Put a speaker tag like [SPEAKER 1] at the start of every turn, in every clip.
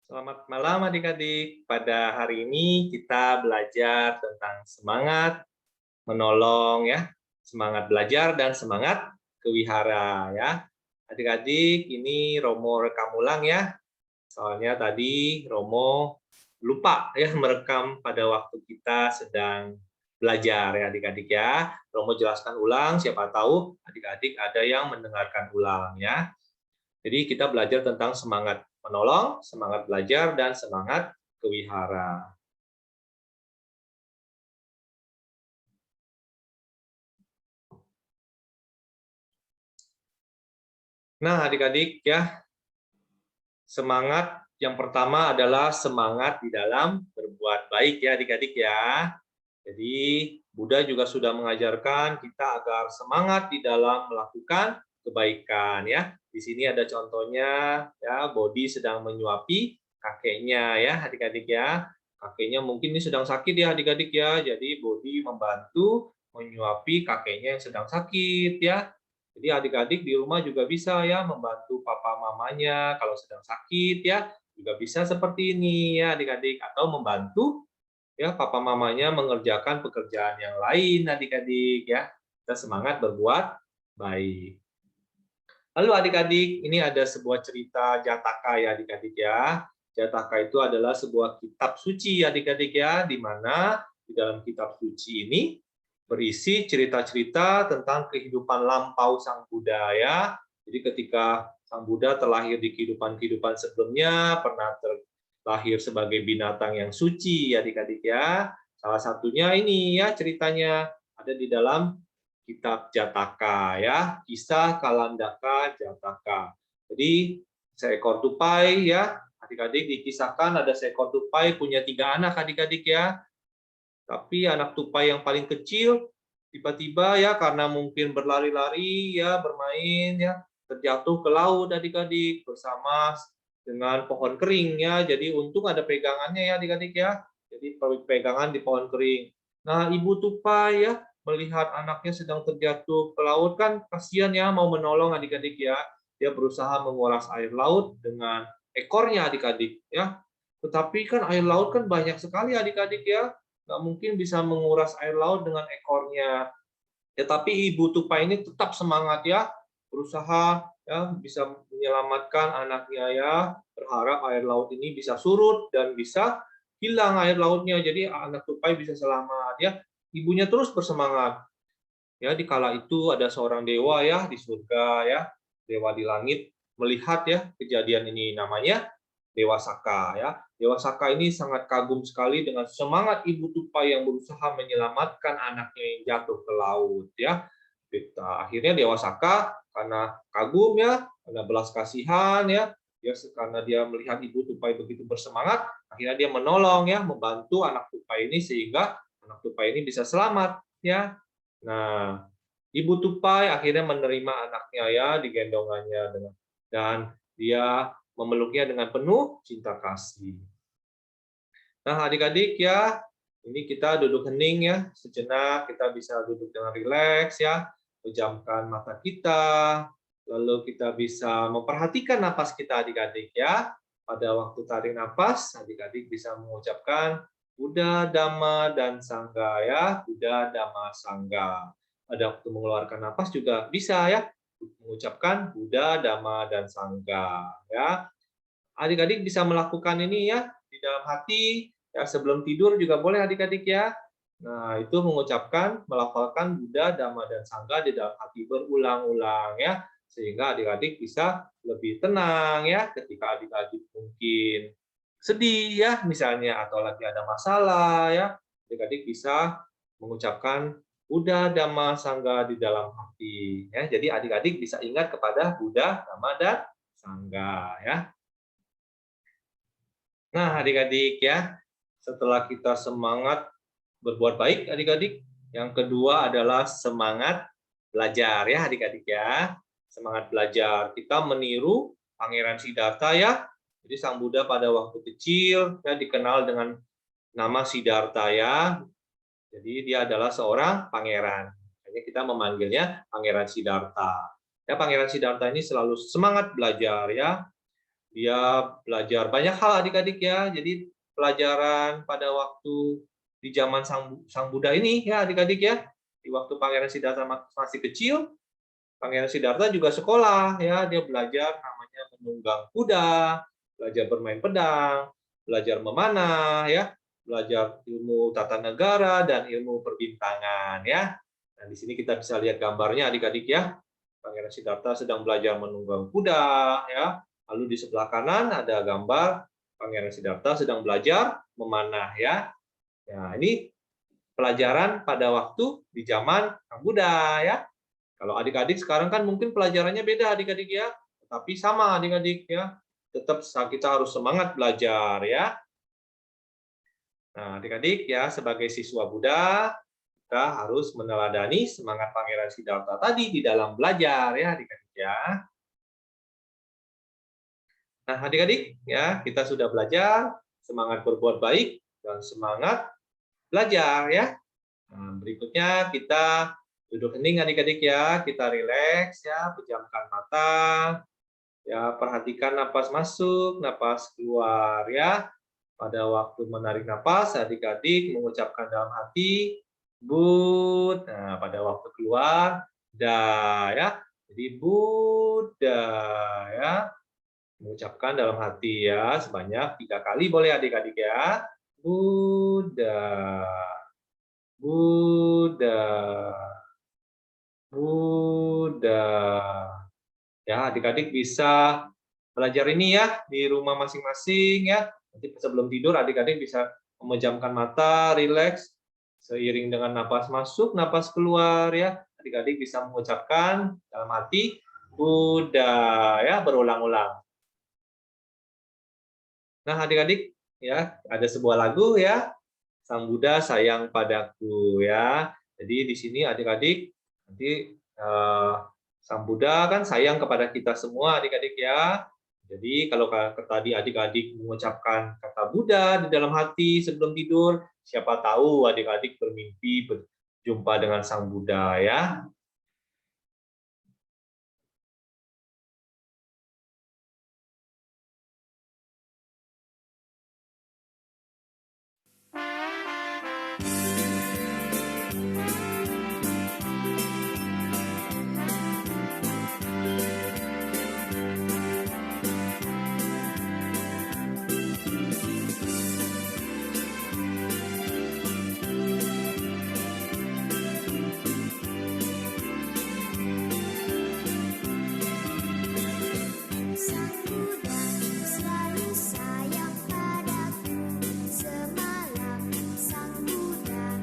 [SPEAKER 1] Selamat malam adik-adik. Pada hari ini kita belajar tentang semangat menolong ya, semangat belajar dan semangat kewihara ya. Adik-adik, ini Romo rekam ulang ya. Soalnya tadi Romo lupa ya merekam pada waktu kita sedang belajar ya adik-adik ya. Romo jelaskan ulang, siapa tahu adik-adik ada yang mendengarkan ulang ya. Jadi kita belajar tentang semangat menolong, semangat belajar, dan semangat kewihara. Nah, adik-adik ya, semangat yang pertama adalah semangat di dalam berbuat baik ya adik-adik ya. Jadi Buddha juga sudah mengajarkan kita agar semangat di dalam melakukan kebaikan ya. Di sini ada contohnya ya, Bodhi sedang menyuapi kakeknya ya adik-adik ya. Kakeknya mungkin ini sedang sakit ya adik-adik ya. Jadi Bodhi membantu menyuapi kakeknya yang sedang sakit ya. Jadi adik-adik di rumah juga bisa ya membantu papa mamanya kalau sedang sakit ya. Juga bisa seperti ini ya adik-adik, atau membantu ya papa mamanya mengerjakan pekerjaan yang lain adik-adik ya. Kita semangat berbuat baik. Lalu adik-adik, ini ada sebuah cerita Jataka ya adik-adik ya. Jataka itu adalah sebuah kitab suci adik-adik ya, di mana di dalam kitab suci ini berisi cerita-cerita tentang kehidupan lampau Sang Buddha ya. Jadi ketika Sang Buddha terlahir di kehidupan-kehidupan sebelumnya, pernah terlahir sebagai binatang yang suci adik-adik ya. Salah satunya ini ya ceritanya ada di dalam kitab Jataka ya, kisah Kalandaka Jataka. Jadi seekor tupai ya, adik-adik dikisahkan ada seekor tupai punya 3 anak adik-adik ya. Tapi anak tupai yang paling kecil tiba-tiba ya karena mungkin berlari-lari ya, bermain ya, terjatuh ke laut adik-adik bersama dengan pohon kering ya. Jadi untung ada pegangannya ya adik-adik ya. Jadi pegangan di pohon kering. Nah, ibu tupai ya melihat anaknya sedang terjatuh ke laut kan kasihan ya, mau menolong adik-adik ya. Dia berusaha menguras air laut dengan ekornya adik-adik ya. Tetapi kan air laut kan banyak sekali adik-adik ya, nggak mungkin bisa menguras air laut dengan ekornya. Ya, tapi ibu tupai ini tetap semangat ya, berusaha ya bisa menyelamatkan anaknya ya, berharap air laut ini bisa surut dan bisa hilang air lautnya. Jadi anak tupai bisa selamat ya. Ibunya terus bersemangat. Ya, di kala itu ada seorang dewa ya di surga ya, dewa di langit melihat ya kejadian ini, namanya Dewa Saka ya. Dewa Saka ini sangat kagum sekali dengan semangat ibu tupai yang berusaha menyelamatkan anaknya yang jatuh ke laut ya. Akhirnya Dewa Saka karena kagum ya, karena belas kasihan ya, karena dia melihat ibu tupai begitu bersemangat, akhirnya dia menolong ya, membantu anak tupai ini sehingga anak tupai ini bisa selamat ya. Nah, ibu tupai akhirnya menerima anaknya ya, digendongannya dan dia memeluknya dengan penuh cinta kasih. Nah, adik-adik ya, ini kita duduk hening ya, sejenak kita bisa duduk dengan rileks ya, pejamkan mata kita, lalu kita bisa memperhatikan napas kita adik-adik ya. Pada waktu tarik napas, adik-adik bisa mengucapkan Buddha, Dhamma, dan Sangha ya, Buddha, Dhamma, Sangha. Pada waktu mengeluarkan napas juga bisa ya, mengucapkan Buddha, Dhamma, dan Sangha ya. Adik-adik bisa melakukan ini ya di dalam hati ya, sebelum tidur juga boleh adik-adik ya. Nah, itu mengucapkan, melafalkan Buddha, Dhamma, dan Sangha di dalam hati berulang-ulang ya, sehingga adik-adik bisa lebih tenang ya ketika adik-adik mungkin sedih ya misalnya, atau lagi ada masalah ya, adik-adik bisa mengucapkan Buddha, Dhamma, Sangha di dalam hati ya. Jadi adik-adik bisa ingat kepada Buddha, Dhamma, dan Sangha ya. Nah, adik-adik ya, setelah kita semangat berbuat baik adik-adik, yang kedua adalah semangat belajar ya adik-adik ya. Semangat belajar. Kita meniru Pangeran Siddhartha ya. Jadi Sang Buddha pada waktu kecil ya dikenal dengan nama Siddhartha ya. Jadi dia adalah seorang pangeran. Hanya kita memanggilnya Pangeran Siddhartha. Ya, Pangeran Siddhartha ini selalu semangat belajar ya. dia belajar banyak hal adik-adik ya. Jadi pelajaran pada waktu di zaman Sang Buddha ini ya adik-adik ya, di waktu Pangeran Siddhartha masih kecil, Pangeran Siddhartha juga sekolah ya, dia belajar namanya menunggang kuda, belajar bermain pedang, belajar memanah ya, belajar ilmu tata negara dan ilmu perbintangan ya. Nah, di sini kita bisa lihat gambarnya adik-adik ya. Pangeran Siddhartha sedang belajar menunggang kuda ya. Lalu di sebelah kanan ada gambar Pangeran Siddhartha sedang belajar memanah ya. Nah, ini pelajaran pada waktu di zaman Sang Buddha ya. Kalau adik-adik sekarang kan mungkin pelajarannya beda adik-adik ya, tapi sama adik-adik ya. Tetap kita harus semangat belajar ya. Nah, adik-adik ya sebagai siswa Buddha kita harus meneladani semangat Pangeran Siddhartha tadi di dalam belajar ya adik-adik ya. Nah, adik-adik ya kita sudah belajar semangat berbuat baik dan semangat belajar ya. Nah, berikutnya kita duduk hening adik-adik ya, kita rileks ya, pejamkan mata, ya perhatikan napas masuk, napas keluar ya. Pada waktu menarik napas, adik-adik mengucapkan dalam hati, Bud. Nah, pada waktu keluar, Da ya. Jadi Buddha ya. Mengucapkan dalam hati ya, sebanyak 3 kali boleh adik-adik ya. Buddha. Buddha. Buddha. Ya, adik-adik bisa belajar ini ya di rumah masing-masing ya. Nanti sebelum tidur adik-adik bisa memejamkan mata, rileks seiring dengan napas masuk, napas keluar ya. Adik-adik bisa mengucapkan dalam hati Buddha ya, berulang-ulang. Nah, adik-adik ya, ada sebuah lagu ya. Sang Buddha sayang padaku ya. Jadi di sini adik-adik nanti Sang Buddha kan sayang kepada kita semua adik-adik ya. Jadi kalau tadi adik-adik mengucapkan kata Buddha di dalam hati sebelum tidur, siapa tahu adik-adik bermimpi berjumpa dengan Sang Buddha ya.
[SPEAKER 2] Selalu sayang padaku, semalam Sang Buddha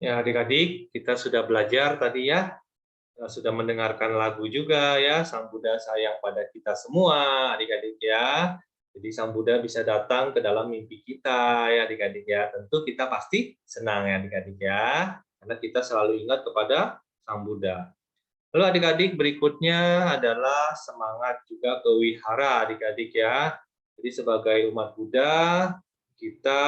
[SPEAKER 1] Ya, adik-adik, kita sudah belajar tadi ya, sudah mendengarkan lagu juga ya, Sang Buddha sayang pada kita semua, adik-adik ya. Jadi Sang Buddha bisa datang ke dalam mimpi kita ya, adik-adik ya. Tentu kita pasti senang ya, adik-adik ya, karena kita selalu ingat kepada Sang Buddha. Lalu adik-adik berikutnya adalah semangat juga ke wihara, adik-adik ya. Jadi sebagai umat Buddha, kita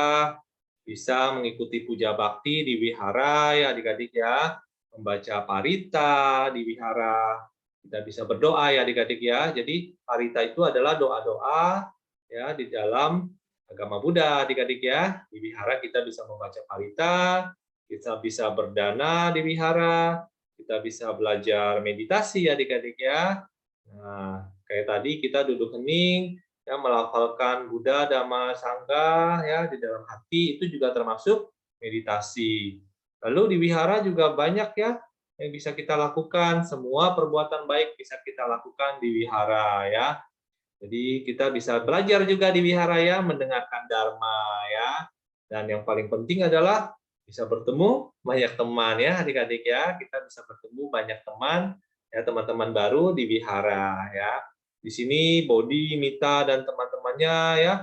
[SPEAKER 1] bisa mengikuti puja bakti di wihara ya adik-adik ya, membaca parita di wihara, kita bisa berdoa ya adik-adik ya. Jadi parita itu adalah doa-doa ya di dalam agama Buddha adik-adik ya. Di wihara kita bisa membaca parita, kita bisa berdana di wihara, kita bisa belajar meditasi ya adik-adik ya. Nah, kayak tadi kita duduk hening, ya melafalkan Buddha, Dhamma, Sangha ya di dalam hati itu juga termasuk meditasi. Lalu di wihara juga banyak ya yang bisa kita lakukan, semua perbuatan baik bisa kita lakukan di wihara ya. Jadi kita bisa belajar juga di wihara ya, mendengarkan dharma ya. Dan yang paling penting adalah bisa bertemu banyak teman ya adik-adik ya. Kita bisa bertemu banyak teman ya, teman-teman baru di wihara ya. Di sini Bodhi, Mita, dan teman-temannya ya,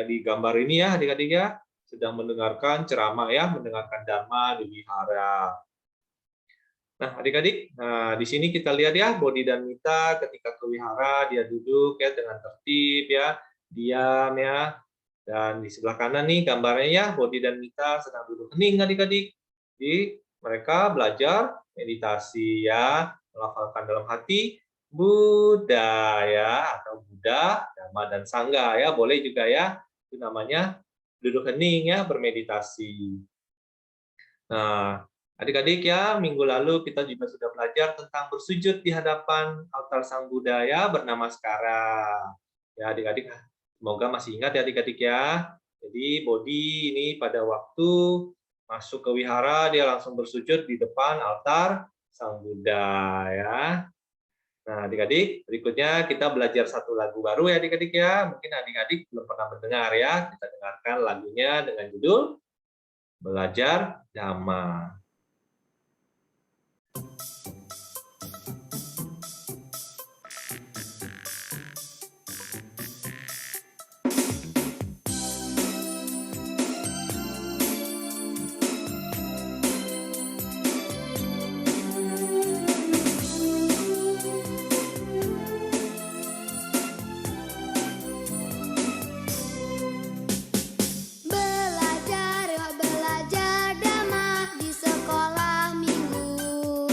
[SPEAKER 1] di gambar ini ya adik-adik ya, sedang mendengarkan ceramah ya, mendengarkan dharma di wihara. Nah adik-adik, nah, di sini kita lihat ya, Bodhi dan Mita ketika ke wihara, dia duduk ya dengan tertib ya, diam ya. Dan di sebelah kanan nih gambarnya ya, Bodhi dan Mita sedang duduk hening adik-adik. Jadi mereka belajar meditasi ya, melafalkan dalam hati, Buddha ya, atau Buddha, Dhamma, dan Sangha ya, boleh juga ya. Itu namanya duduk hening ya, bermeditasi. Nah, adik-adik ya, minggu lalu kita juga sudah belajar tentang bersujud di hadapan altar Sang Buddha ya, bernama Skara. Ya, adik-adik, semoga masih ingat ya adik-adik ya. Jadi Bodhi ini pada waktu masuk ke wihara, dia langsung bersujud di depan altar Sang Buddha ya. Nah, adik-adik, berikutnya kita belajar satu lagu baru ya adik-adik ya. Mungkin adik-adik belum pernah mendengar ya. Kita dengarkan lagunya dengan judul Belajar Dhamma.
[SPEAKER 2] Belajar Dhamma di sekolah minggu.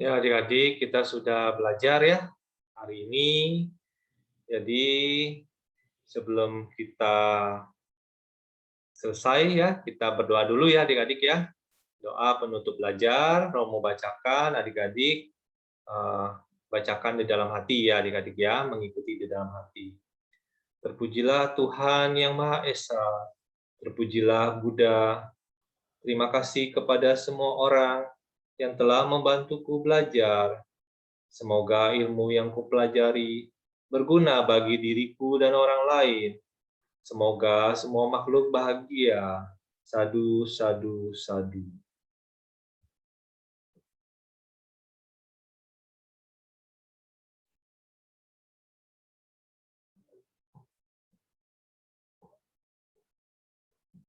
[SPEAKER 1] Ya, adik-adik, kita sudah belajar ya hari ini. Jadi, sebelum kita selesai ya, kita berdoa dulu ya adik-adik ya. Doa penutup belajar, Romo bacakan, adik-adik bacakan di dalam hati ya adik-adik ya, mengikuti di dalam hati. Terpujilah Tuhan yang Maha Esa, terpujilah Buddha. Terima kasih kepada semua orang yang telah membantuku belajar. Semoga ilmu yang kupelajari berguna bagi diriku dan orang lain. Semoga semua makhluk bahagia. Sadu, sadu, sadu.